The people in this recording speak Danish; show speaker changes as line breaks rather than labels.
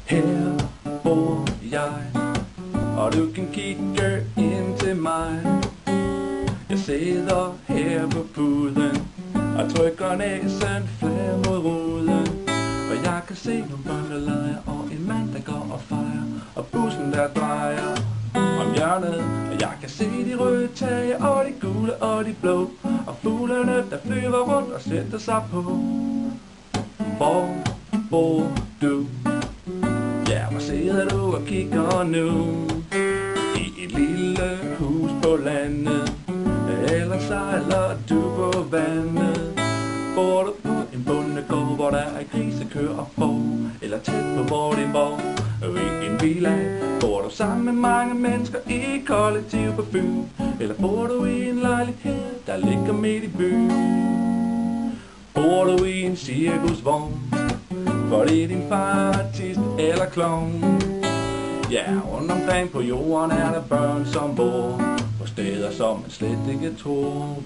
Her bor jeg, og du kan kigge ind til mig. Jeg sidder her på puden og trykker næsen flad mod ruden. Og jeg kan se nogle børn, der leger, og en mand, der går og fejrer, og bussen, der drejer om hjørnet. Og jeg kan se de røde tage, og de gule og de blå, og fuglene, der flyver rundt og sætter sig på. Hvor bor du? Ja, hvor sidder du og kigger nu? I et lille hus på landet, eller sejler du på vandet? Bor du på en bondegård, hvor der er grise, køer og får, eller tæt på hvor din borg? I en villa? Bor du sammen med mange mennesker i et kollektiv på Fyn? Eller bor du i en lejlighed, der ligger midt i byen? Bor du i en cirkusvogn, fordi din far er artist eller klovn? Ja, rundt omkring på jorden er der børn, som bor på steder, som man slet ikke tror.